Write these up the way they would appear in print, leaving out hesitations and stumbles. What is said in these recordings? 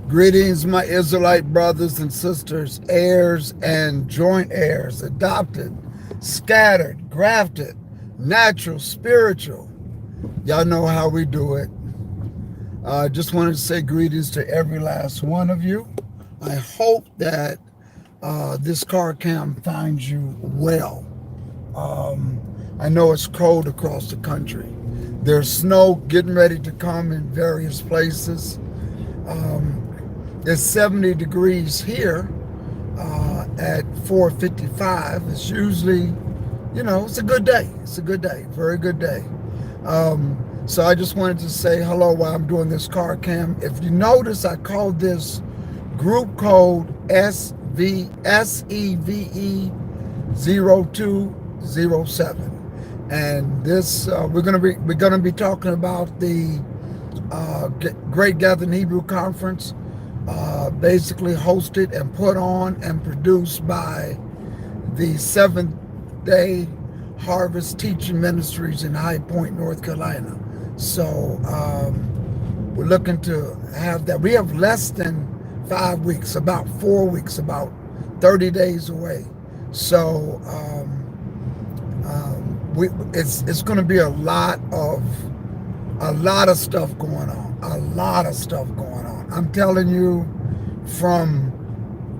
Greetings, my Israelite brothers and sisters, heirs and joint heirs, adopted, scattered, grafted, natural, spiritual. Y'all know how we do it. I just wanted to say greetings to every last one of you. I hope that this car cam finds you well. I know it's cold across the country. There's snow getting ready to come in various places. It's 70 degrees here at 4:55. It's usually, it's a good day. It's a good day, very good day. So I just wanted to say hello while I'm doing this car cam. If you notice, I called this group code SEVE0207, and this we're gonna be talking about the Great Gathering Hebrew Conference, basically hosted and put on and produced by the Seventh Day Harvest Teaching Ministries in High Point, North Carolina. So we're looking to have that. We have less than 5 weeks, about 4 weeks, about 30 days away. So it's going to be a lot of stuff going on. A lot of stuff going on. I'm telling you, from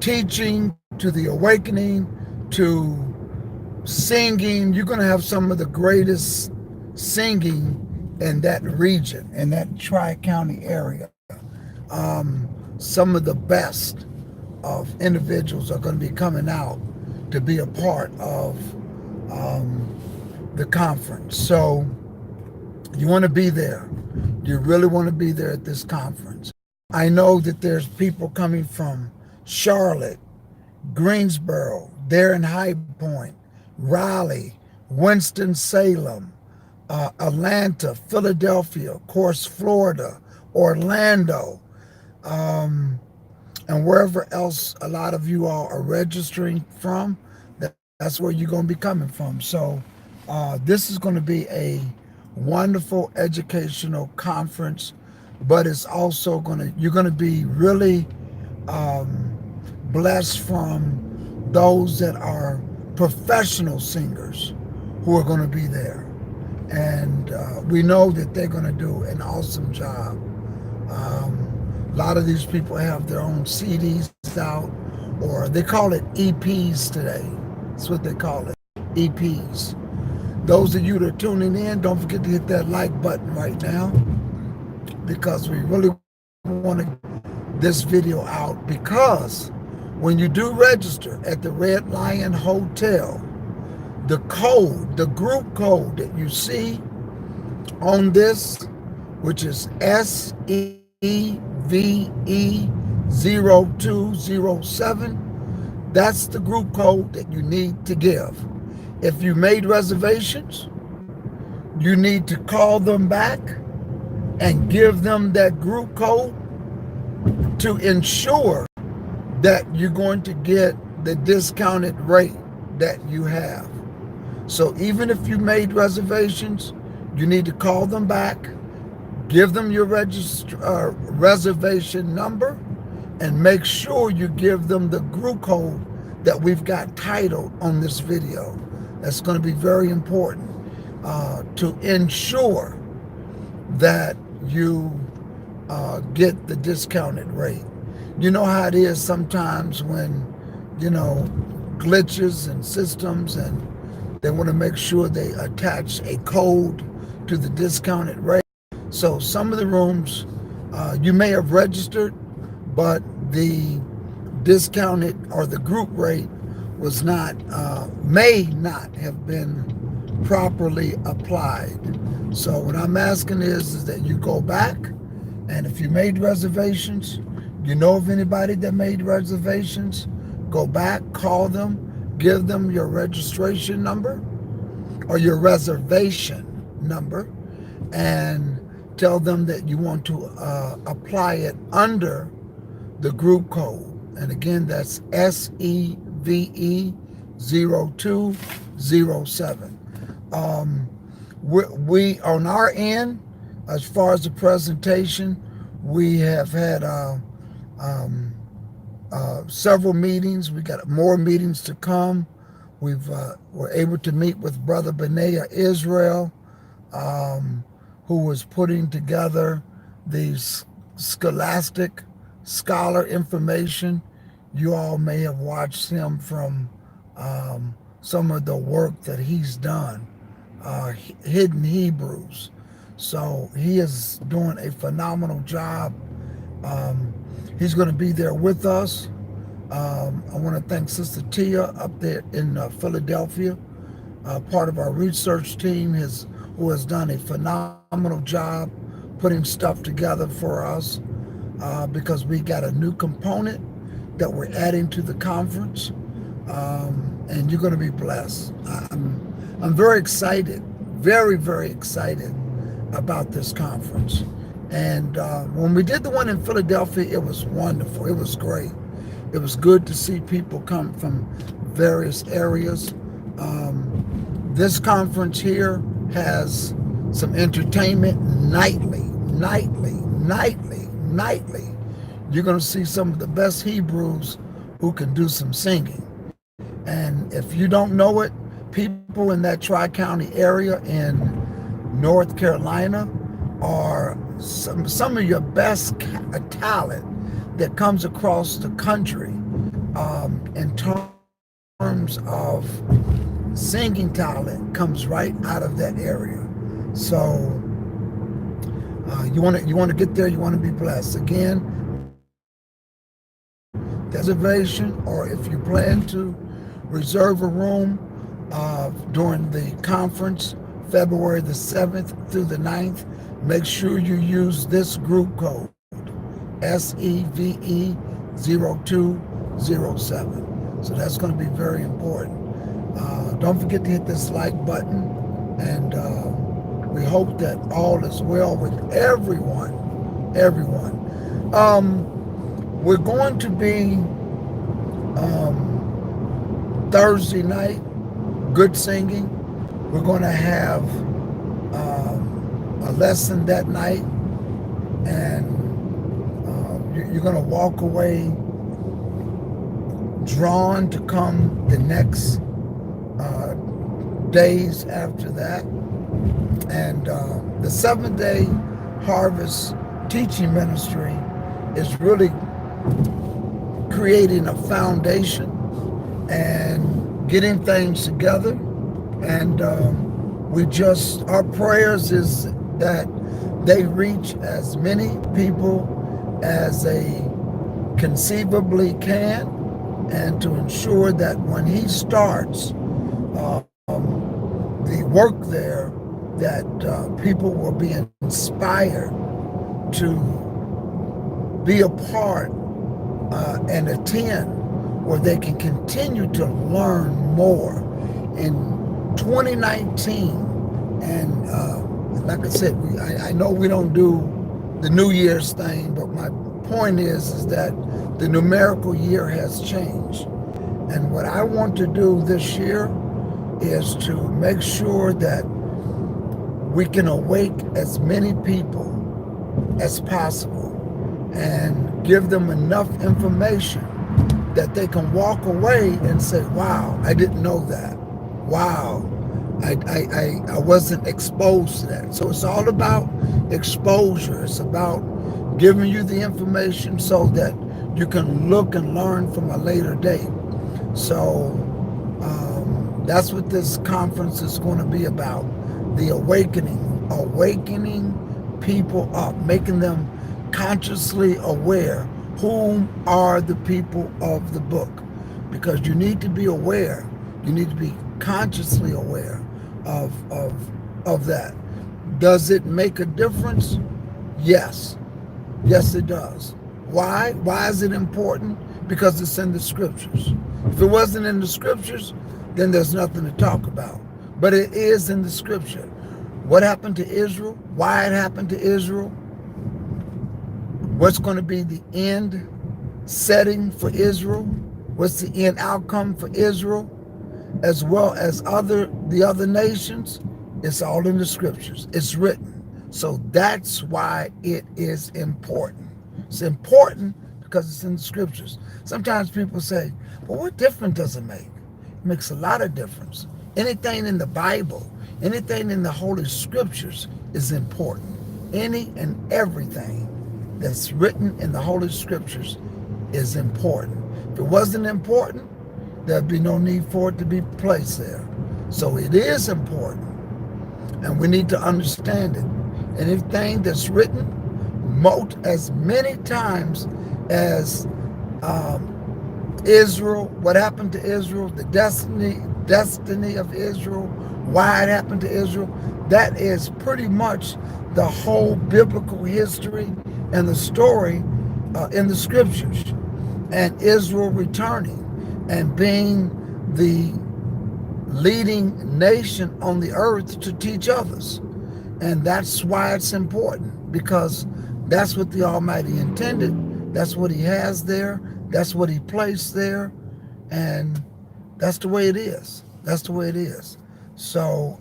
teaching to the awakening to singing, you're going to have some of the greatest singing in that region, in that Tri-County area. Some of the best of individuals are going to be coming out to be a part of the conference. So you want to be there. You really want to be there at this conference. I know that there's people coming from Charlotte, Greensboro, there in High Point, Raleigh, Winston-Salem, Atlanta, Philadelphia, of course, Florida, Orlando, and wherever else a lot of you all are registering from. That's where you're going to be coming from. So this is going to be a wonderful educational conference, but it's also you're going to be really blessed from those that are professional singers who are going to be there. And we know that they're going to do an awesome job. A lot of these people have their own CDs out, or they call it EPs today. That's what they call it, EPs. Those of you that are tuning in, don't forget to hit that like button right now, because we really want to get this video out, because when you do register at the Red Lion Hotel, the code, the group code that you see on this, which is SEVE0207, that's the group code that you need to give. If you made reservations, you need to call them back and give them that group code to ensure that you're going to get the discounted rate that you have. So even if you made reservations, you need to call them back, give them your reservation number, and make sure you give them the group code that we've got titled on this video. That's going to be very important to ensure that you get the discounted rate. You know how it is sometimes when, glitches and systems, and they want to make sure they attach a code to the discounted rate. So some of the rooms you may have registered, but the discounted or the group rate was not, may not have been properly applied. So what I'm asking is that you go back, and if you made reservations, you know of anybody that made reservations, go back, call them, give them your registration number or your reservation number, and tell them that you want to apply it under the group code. And again, that's SEVE0207. We on our end, as far as the presentation, we have had Um, Several meetings. We got more meetings to come. We're able to meet with Brother Benaiah Israel, um, who was putting together these scholastic scholar information. You all may have watched him from some of the work that he's done, Hidden Hebrews. So he is doing a phenomenal job. Um, he's going to be there with us. I want to thank Sister Tia up there in Philadelphia, part of our research team, who has done a phenomenal job putting stuff together for us, because we got a new component that we're adding to the conference, and you're going to be blessed. I'm very excited, very, very excited about this conference. And when we did the one in Philadelphia, it was wonderful. It was great. It was good to see people come from various areas. This conference here has some entertainment nightly. You're going to see some of the best Hebrews who can do some singing. And if you don't know it, people in that Tri-County area in North Carolina are some of your best talent that comes across the country, in terms of singing talent, comes right out of that area. So you want to get there. You want to be blessed. Again, reservation, or if you plan to reserve a room during the conference, February the 7th through the 9th, make sure you use this group code, SEVE0207. So that's going to be very important. Don't forget to hit this like button, and we hope that all is well with everyone. We're going to be Thursday night, good singing. We're going to have a lesson that night, and you're going to walk away drawn to come the next days after that. And the 7-day harvest teaching ministry is really creating a foundation and getting things together. And our prayers is that they reach as many people as they conceivably can, and to ensure that when he starts the work there, that people will be inspired to be a part and attend, where they can continue to learn more. In 2019, and like I said, I know we don't do the New Year's thing, but my point is that the numerical year has changed. And what I want to do this year is to make sure that we can awake as many people as possible and give them enough information that they can walk away and say, wow, I didn't know that. Wow, I wasn't exposed to that. So it's all about exposure. It's about giving you the information so that you can look and learn from a later date. So that's what this conference is going to be about. The awakening people up, making them consciously aware whom are the people of the book. Because you need to be aware. You need to be consciously aware of that. Does it make a difference? Yes. Yes, it does. Why? Why is it important? Because it's in the scriptures. If it wasn't in the scriptures, then there's nothing to talk about. But it is in the scripture. What happened to Israel? Why it happened to Israel? What's going to be the end setting for Israel? What's the end outcome for Israel? As well as the other nations? It's all in the scriptures. It's written. So that's why it is important. It's important because it's in the scriptures. Sometimes people say, well, what difference does it make? It makes a lot of difference. Anything in the Bible, anything in the Holy Scriptures is important. Any and everything that's written in the Holy Scriptures is important. If it wasn't important, there'd be no need for it to be placed there. So it is important, and we need to understand it. Anything that's written, as many times as Israel, what happened to Israel, the destiny of Israel, why it happened to Israel, that is pretty much the whole biblical history and the story in the scriptures. And Israel returning and being the leading nation on the earth to teach others. And that's why it's important, because that's what the Almighty intended. That's what he has there. That's what he placed there. And that's the way it is. That's the way it is. So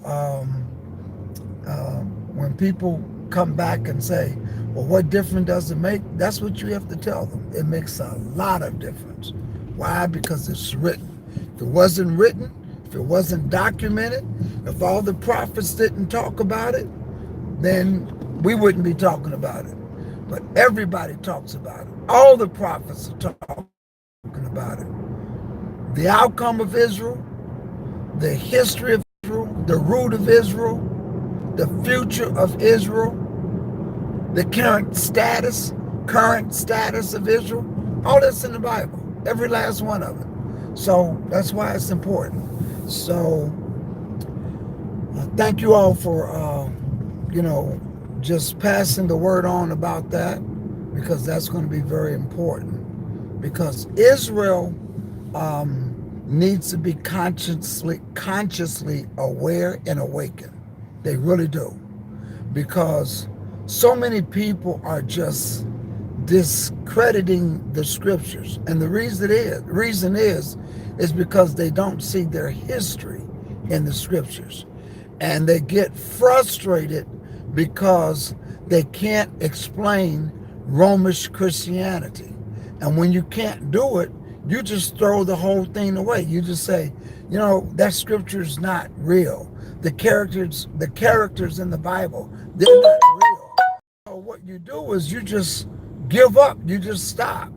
when people come back and say, well, what difference does it make? That's what you have to tell them. It makes a lot of difference. Why? Because it's written. If it wasn't written, if it wasn't documented, if all the prophets didn't talk about it, then we wouldn't be talking about it. But everybody talks about it. All the prophets are talking about it. The outcome of Israel, the history of Israel, the root of Israel, the future of Israel, the current status of Israel, all that's in the Bible, every last one of it. So that's why it's important. So thank you all for, just passing the word on about that, because that's going to be very important. Because Israel needs to be consciously aware and awakened. They really do. Because so many people are just discrediting the scriptures. And the reason is because they don't see their history in the scriptures. And they get frustrated because they can't explain Romish Christianity. And when you can't do it, you just throw the whole thing away. You just say, that scripture is not real. The characters in the Bible, they're not real. So what you do is you just give up. You just stop.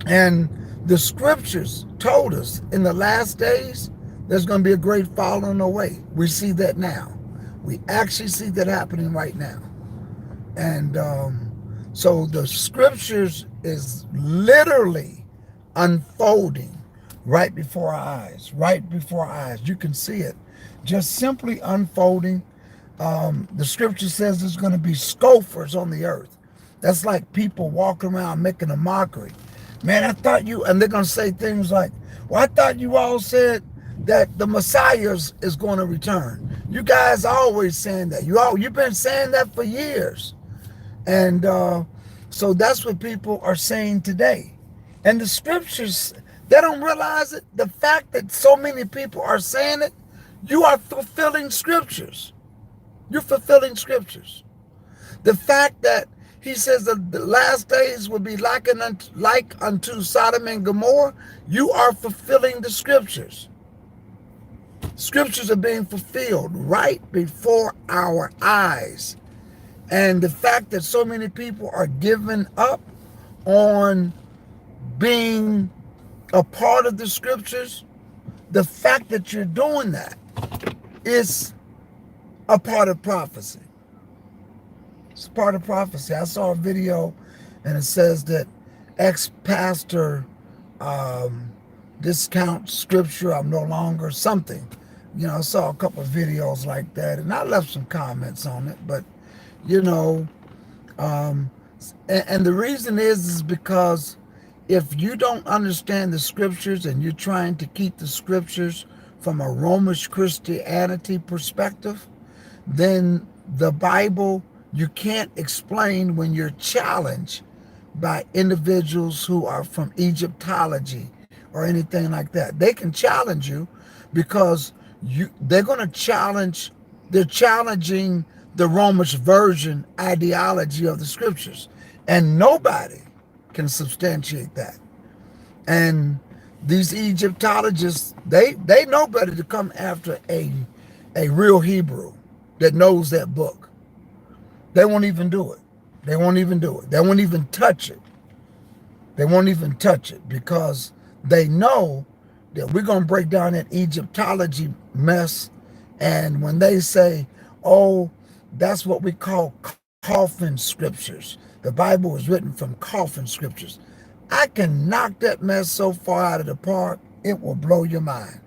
And the scriptures told us in the last days, there's going to be a great falling away. We see that now. We actually see that happening right now. And so the scriptures is literally unfolding right before our eyes, You can see it just simply unfolding. The scripture says there's going to be scoffers on the earth. That's like people walking around making a mockery. Man, I thought and they're going to say things like, well, I thought you all said that the Messiah is going to return. You guys are always saying that. You've been saying that for years. And so that's what people are saying today. And the scriptures, they don't realize it. The fact that so many people are saying it, you are fulfilling scriptures. You're fulfilling scriptures. The fact that he says that the last days will be like unto Sodom and Gomorrah, you are fulfilling the scriptures. Scriptures are being fulfilled right before our eyes. And the fact that so many people are giving up on being a part of the scriptures, the fact that you're doing that is a part of prophecy. It's part of prophecy. I saw a video and it says that ex-pastor discount scripture, I'm no longer something. I saw a couple of videos like that, and I left some comments on it, but and the reason is because if you don't understand the scriptures and you're trying to keep the scriptures from a Romish Christianity perspective, then the Bible, you can't explain when you're challenged by individuals who are from Egyptology or anything like that. They can challenge you because they're challenging the Romish version ideology of the scriptures. And nobody can substantiate that. And these Egyptologists, they know better to come after a real Hebrew that knows that book. They won't even do it. They won't even do it. They won't even touch it. They won't even touch it because they know that we're going to break down that Egyptology mess. And when they say, oh, that's what we call coffin scriptures. The Bible was written from coffin scriptures. I can knock that mess so far out of the park, it will blow your mind.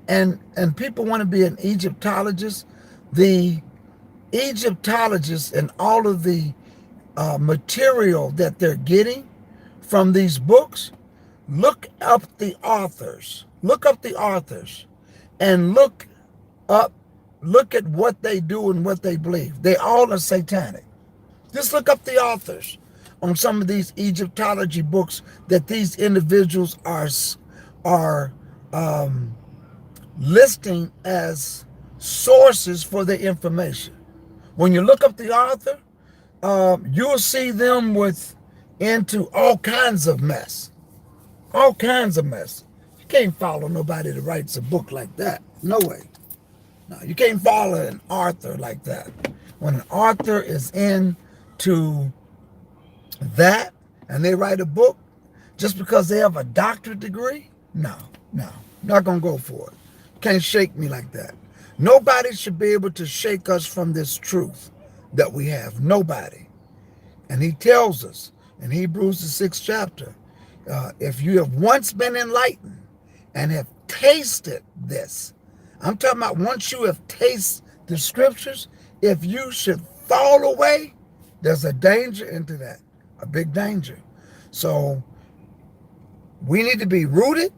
And people want to be an Egyptologist. The Egyptologists and all of the material that they're getting from these books, look up the authors. Look up the authors and look at what they do and what they believe. They all are satanic. Just look up the authors on some of these Egyptology books that these individuals are listing as sources for their information. When you look up the author, you'll see them into all kinds of mess. All kinds of mess. You can't follow nobody that writes a book like that. No way. No, you can't follow an author like that. When an author is into that and they write a book just because they have a doctorate degree, no, not gonna go for it. Can't shake me like that. Nobody should be able to shake us from this truth that we have. Nobody. And he tells us in Hebrews the 6th chapter, if you have once been enlightened and have tasted this, I'm talking about once you have tasted the scriptures, if you should fall away, there's a danger into that, a big danger. So we need to be rooted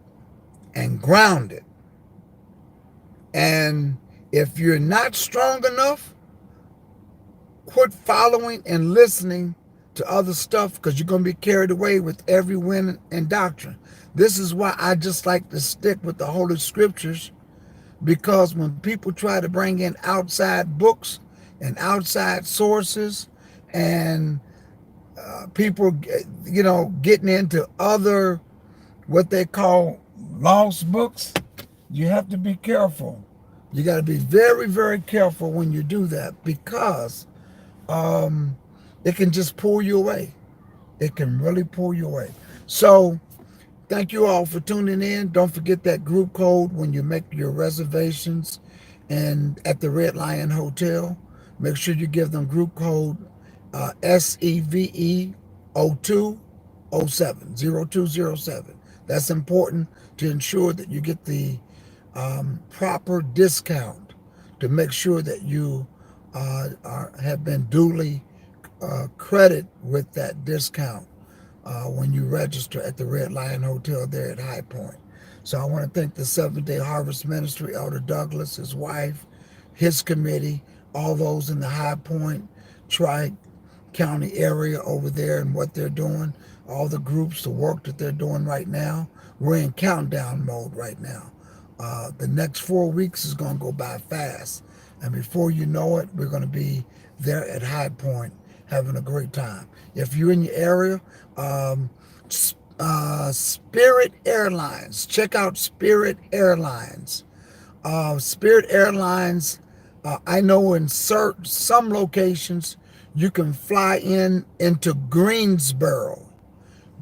and grounded. And if you're not strong enough, quit following and listening to other stuff because you're going to be carried away with every wind and doctrine. This is why I just like to stick with the Holy Scriptures, because when people try to bring in outside books and outside sources and people, getting into other, what they call lost books, you have to be careful. You got to be very, very careful when you do that because it can just pull you away. It can really pull you away. So thank you all for tuning in. Don't forget that group code when you make your reservations and at the Red Lion Hotel. Make sure you give them group code SEVE0207, 0207. That's important to ensure that you get the proper discount to make sure that you have been duly credited with that discount when you register at the Red Lion Hotel there at High Point. So I want to thank the Seventh-day Harvest Ministry, Elder Douglas, his wife, his committee, all those in the High Point Tri-County area over there and what they're doing, all the groups, the work that they're doing right now. We're in countdown mode right now. The next 4 weeks is going to go by fast. And before you know it, we're going to be there at High Point having a great time. If you're in your area, Spirit Airlines, check out Spirit Airlines. Spirit Airlines, I know in some locations, you can fly into Greensboro.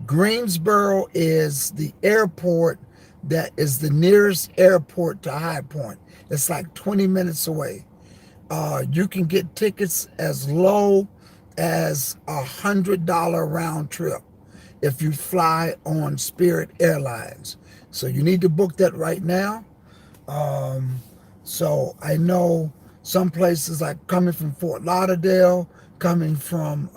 Greensboro is the airport that is the nearest airport to High Point. It's like 20 minutes away. You can get tickets as low as $100 round trip if you fly on Spirit Airlines. So you need to book that right now. So I know some places like coming from Fort Lauderdale, coming from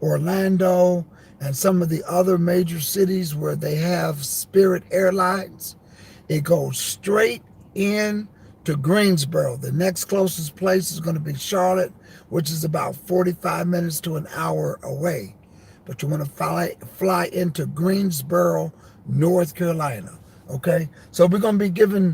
Orlando, and some of the other major cities where they have Spirit Airlines, it goes straight in to Greensboro. The next closest place is going to be Charlotte, which is about 45 minutes to an hour away. But you want to fly into Greensboro, North Carolina. Okay, so we're going to be giving